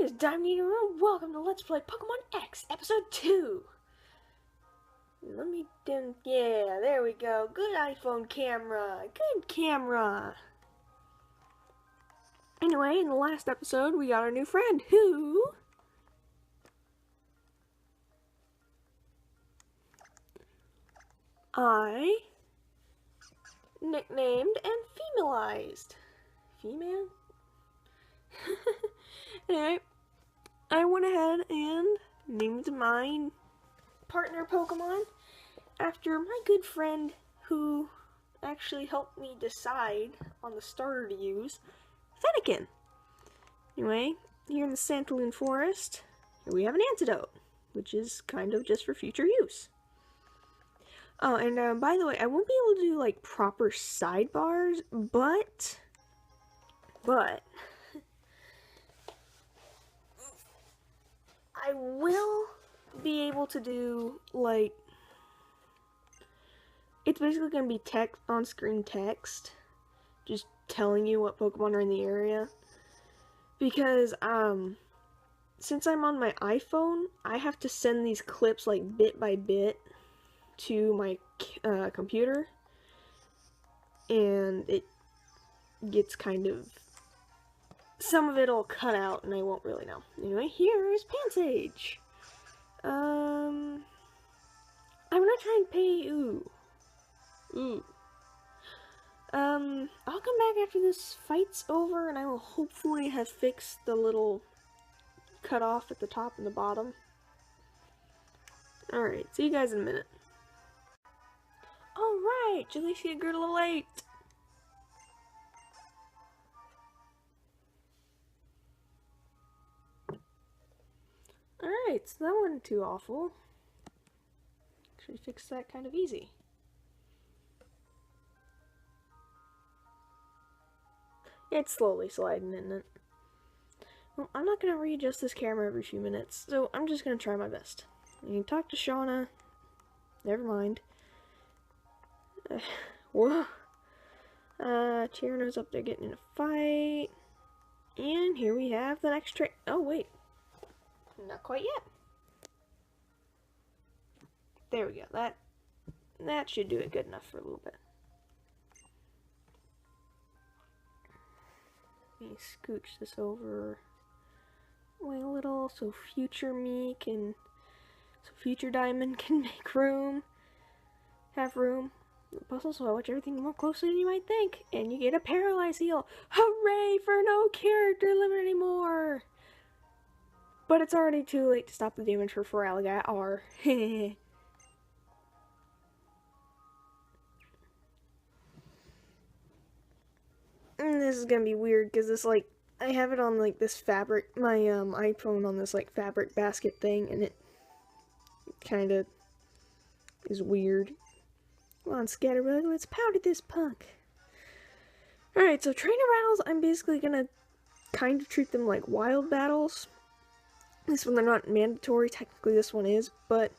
is Nidorina. Welcome to Let's Play Pokemon X, Episode 2. Let me yeah, there we go. Good iPhone camera. Good camera. Anyway, in the last episode, we got our new friend, who... I nicknamed and femalized. Female? Anyway, I went ahead and named my partner Pokemon after my good friend who actually helped me decide on the starter to use, Fennekin. Anyway, here in the Santalune Forest, here we have an antidote, which is kind of just for future use. Oh, and by the way, I won't be able to do like proper sidebars, but I will be able to do, like, it's basically going to be text, on-screen text, just telling you what Pokemon are in the area, because, since I'm on my iPhone, I have to send these clips, like, bit by bit to my, computer, and it gets kind of, some of it'll cut out, and I won't really know. Anyway, here is Pansage. I'm gonna try and pay, I'll come back after this fight's over, and I will hopefully have fixed the little cut off at the top and the bottom. Alright, see you guys in a minute. Alright, Jalecia grew level 8. Alright, so that wasn't too awful. Actually fixed that kind of easy. It's slowly sliding, isn't it? Well, I'm not going to readjust this camera every few minutes, so I'm just going to try my best. You can talk to Shauna. Never mind. Whoa. Tierno's up there getting in a fight. And here we have the next trick. Oh, wait. Not quite yet. There we go. That should do it good enough for a little bit. Let me scooch this over way a little so future Diamond can make room. Have room. The puzzle, so I watch everything more closely than you might think. And you get a paralyzed heal. Hooray for no character limit anymore! But it's already too late to stop the damage for Feraligatr. And this is gonna be weird, because this, like, I have it on, like, this fabric, my, iPhone on this, like, fabric basket thing, and it kinda is weird. Come on, Scatterbug, let's powder this punk. Alright, so trainer battles, I'm basically gonna kind of treat them like wild battles. This one, they're not mandatory, technically this one is, but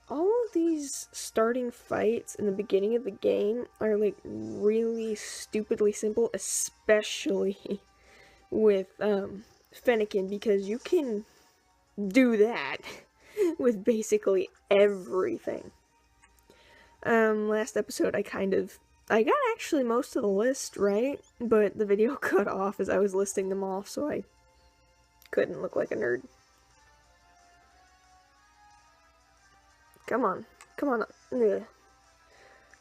all of these starting fights in the beginning of the game are, like, really stupidly simple, especially with, Fennekin, because you can do that with basically everything. Last episode I got actually most of the list right, but the video cut off as I was listing them off, so I couldn't look like a nerd. Come on. Come on. Ugh.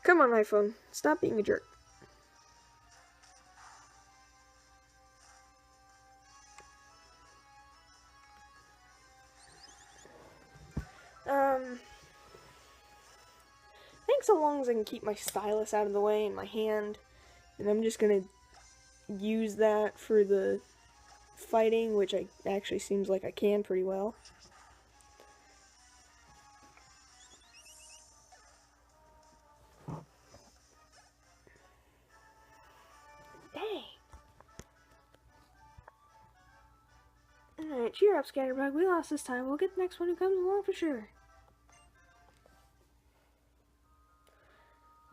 Come on, iPhone. Stop being a jerk. I think so long as I can keep my stylus out of the way in my hand, and I'm just gonna use that for the fighting, which actually seems like I can pretty well. Dang. Alright, cheer up, Scatterbug. We lost this time. We'll get the next one who comes along for sure.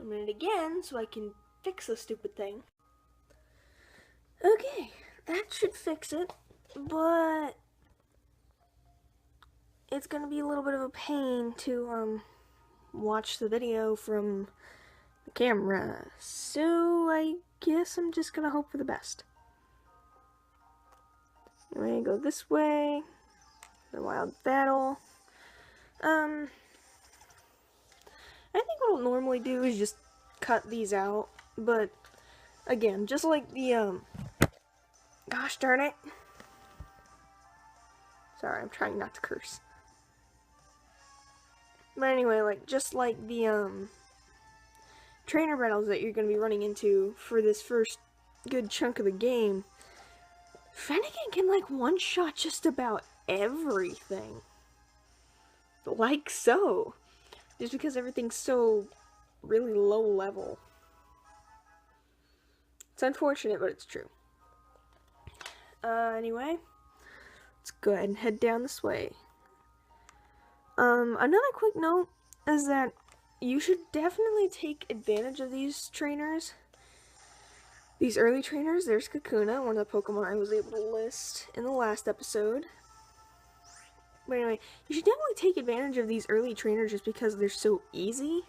A minute again, so I can fix the stupid thing. Okay, that should fix it. but it's gonna be a little bit of a pain to watch the video from the camera, so I guess I'm just gonna hope for the best. Anyway, go this way. The wild battle. I think what I'll normally do is just cut these out, but again, just like the gosh darn it. Sorry, I'm trying not to curse. But anyway, like, just like the, trainer battles that you're going to be running into for this first good chunk of the game, Fennekin can, like, one-shot just about everything. Like so. Just because everything's so really low level. It's unfortunate, but it's true. Anyway, let's go ahead and head down this way. Another quick note is that you should definitely take advantage of these trainers. These early trainers. There's Kakuna, one of the Pokemon I was able to list in the last episode. But anyway, you should definitely take advantage of these early trainers just because they're so easy.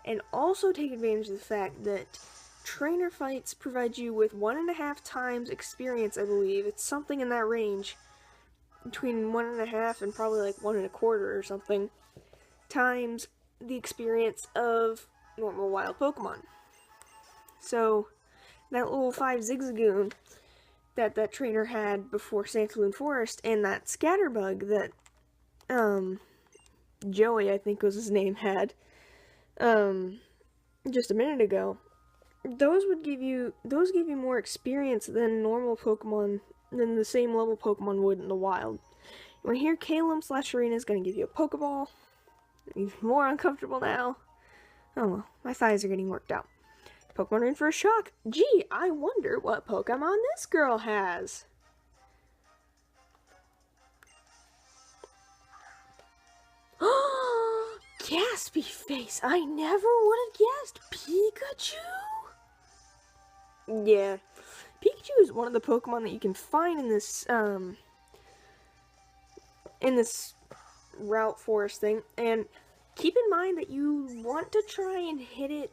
And also take advantage of the fact that trainer fights provide you with 1.5 times experience, I believe. It's something in that range. Between 1.5 and probably like 1.25 or something. Times the experience of normal wild Pokemon. So, that little 5 Zigzagoon that trainer had before Santalune Forest, and that Scatterbug that, Joey, I think was his name, had, just a minute ago, those give you more experience than normal Pokemon, than the same level Pokemon would in the wild. When here, Kalem/Arena is going to give you a Pokeball. Even more uncomfortable now. Oh well, my thighs are getting worked out. Pokemon are in for a shock. Gee, I wonder what Pokemon this girl has. Gaspy face, I never would have guessed. Pikachu? Yeah. Pikachu is one of the Pokemon that you can find in this route forest thing, and keep in mind that you want to try and hit it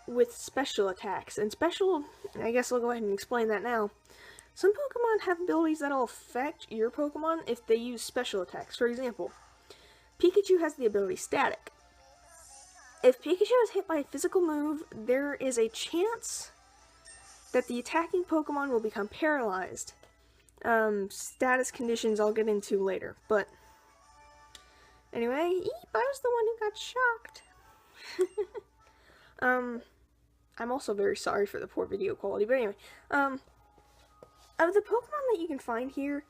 with special attacks, and special, I guess I'll go ahead and explain that now. Some Pokemon have abilities that'll affect your Pokemon if they use special attacks. For example, Pikachu has the ability Static. If Pikachu is hit by a physical move, there is a chance that the attacking Pokemon will become paralyzed. Status conditions I'll get into later, but anyway, Eep, I was the one who got shocked. I'm also very sorry for the poor video quality, but anyway, of the Pokemon that you can find here,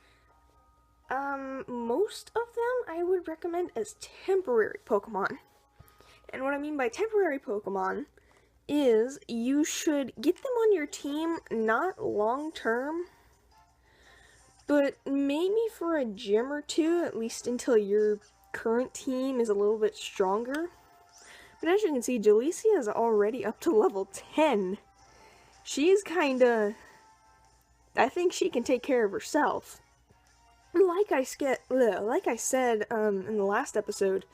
most of them I would recommend as temporary Pokemon. And what I mean by temporary Pokemon is you should get them on your team, not long term, but maybe for a gym or two, at least until your current team is a little bit stronger. But as you can see, Jalecia is already up to level 10. She's kinda... I think she can take care of herself. Like I said in the last episode,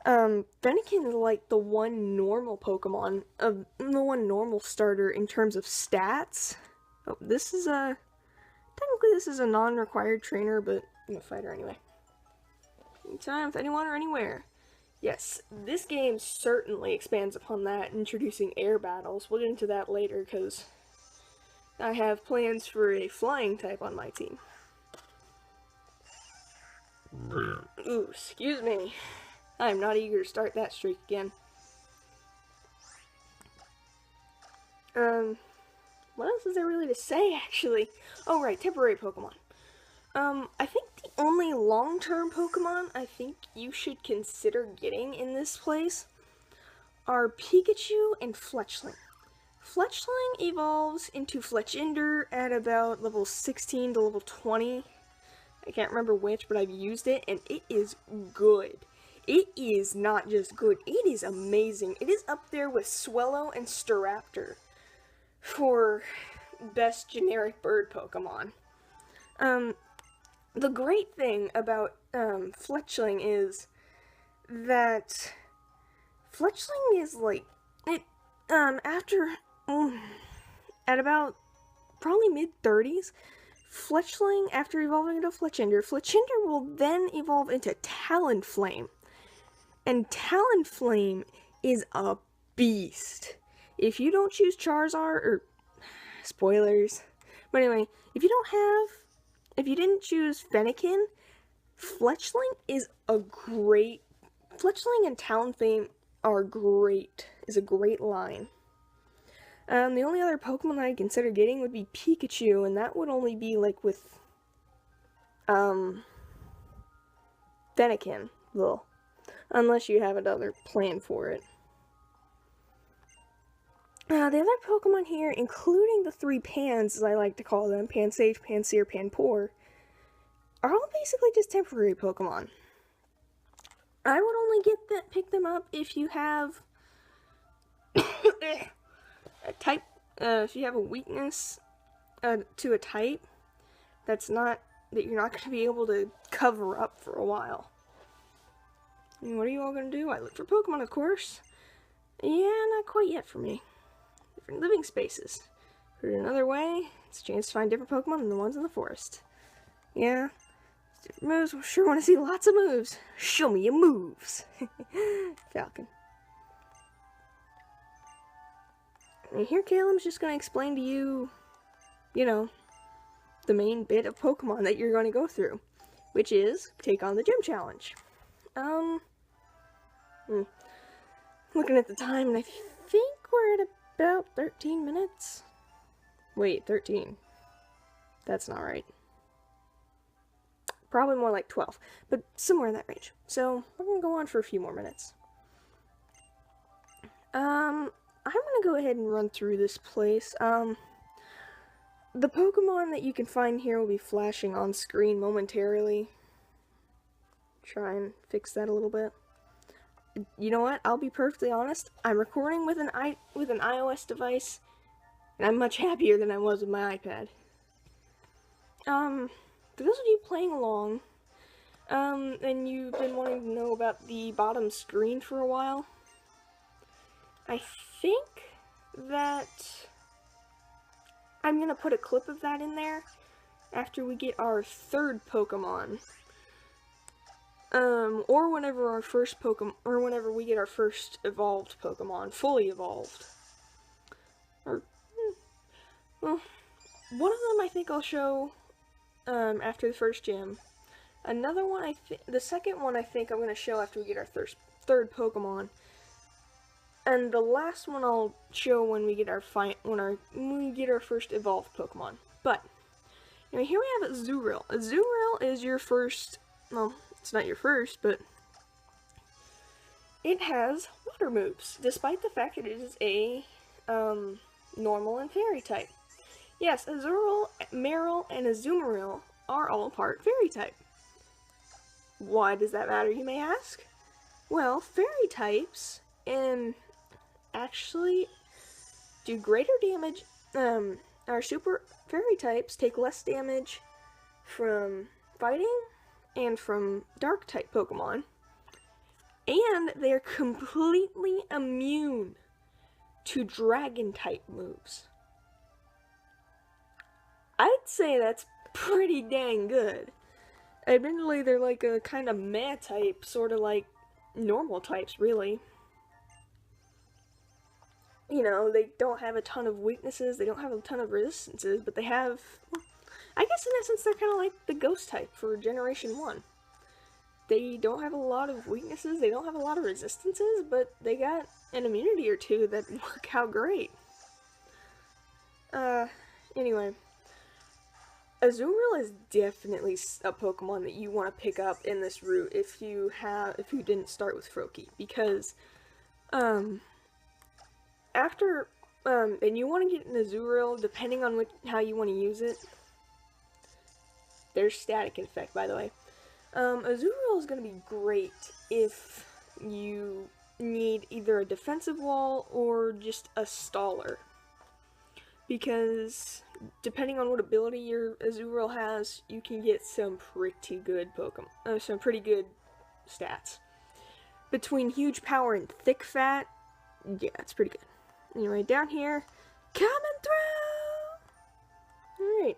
Fennekin is like the one normal Pokemon, the one normal starter in terms of stats. Oh, this is technically this is a non-required trainer, but I'm a fighter anyway. Anytime, with anyone or anywhere. Yes, this game certainly expands upon that, introducing air battles. We'll get into that later, because I have plans for a flying type on my team. Ooh, excuse me. I'm not eager to start that streak again. What else is there really to say, actually? Oh, right, temporary Pokemon. I think the only long-term Pokemon I think you should consider getting in this place are Pikachu and Fletchling. Fletchling evolves into Fletchinder at about level 16 to level 20. I can't remember which, but I've used it, and it is good. It is not just good, it is amazing. It is up there with Swellow and Staraptor for best generic bird Pokemon. the great thing about fletchling is that fletchling is like it after at about probably mid-30s, fletchling, after evolving into Fletchinder will then evolve into Talonflame. And Talonflame is a beast. If you don't choose Charizard, or spoilers, but anyway, if you didn't choose Fennekin, Fletchling is a great, Fletchling and Talonflame are great, is a great line. The only other Pokemon I'd consider getting would be Pikachu, and that would only be, like, with, Fennekin, well, unless you have another plan for it. The other Pokemon here, including the 3 Pans, as I like to call them, Pansage, Pansear, Panpour, are all basically just temporary Pokemon. I would only pick them up if you have a type, if you have a weakness to a type that you're not going to be able to cover up for a while. And what are you all going to do? I look for Pokemon, of course. Yeah, not quite yet for me. Different living spaces. Put it another way, it's a chance to find different Pokemon than the ones in the forest. Yeah, different moves. We sure want to see lots of moves. Show me your moves. Falcon. And here Caleb's just going to explain to you, you know, the main bit of Pokemon that you're going to go through, which is take on the gym challenge. Looking at the time, and I think we're at about 13 minutes. Wait, 13. That's not right. Probably more like 12, but somewhere in that range. So, we're going to go on for a few more minutes. I'm going to go ahead and run through this place. The Pokemon that you can find here will be flashing on screen momentarily. Try and fix that a little bit. You know what? I'll be perfectly honest. I'm recording with an iOS device, and I'm much happier than I was with my iPad. For those of you playing along, and you've been wanting to know about the bottom screen for a while, I think that I'm gonna put a clip of that in there after we get our 3rd Pokemon. Or whenever our first Pokemon, or whenever we get our first evolved Pokemon, fully evolved. Or, well, one of them I think I'll show, after the first gym. Another one, the second one I think I'm going to show after we get our 3rd Pokemon. And the last one I'll show when we get our first evolved Pokemon. But, anyway, here we have Azurill. Azurill is your first, well, it's not your first, but it has water moves, despite the fact that it is a normal and fairy type. Yes, Azurill, Marill, and Azumarill are all part fairy type. Why does that matter, you may ask? Well, fairy types actually do greater damage. Our super fairy types take less damage from fighting and from dark type Pokemon, and they're completely immune to dragon type moves. I'd say that's pretty dang good. Admittedly, they're like a kind of meh type, sort of like normal types, really. You know, they don't have a ton of weaknesses, they don't have a ton of resistances, but they have, I guess in essence, they're kind of like the ghost type for Generation 1. They don't have a lot of weaknesses, they don't have a lot of resistances, but they got an immunity or two that work out great. Anyway. Azumarill is definitely a Pokemon that you want to pick up in this route if you didn't start with Froakie, because, and you want to get an Azumarill depending on how you want to use it. There's static effect, by the way. Azumarill is going to be great if you need either a defensive wall or just a staller. Because depending on what ability your Azurill has, you can get some pretty good Pokemon, some pretty good stats. Between huge power and thick fat, yeah, it's pretty good. Anyway, down here, coming through! Alright.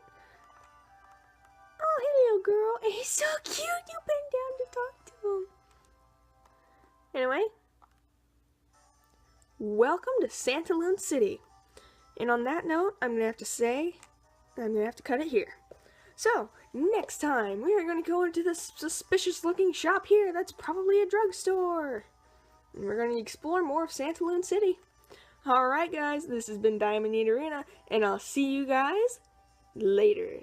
Oh, hello, girl. He's so cute. You bent down to talk to him. Anyway, welcome to Santalune City. And on that note, I'm going to have to cut it here. So, next time, we are going to go into this suspicious looking shop here that's probably a drugstore. And we're going to explore more of Santalune City. Alright guys, this has been Diamond Nidorina, and I'll see you guys later.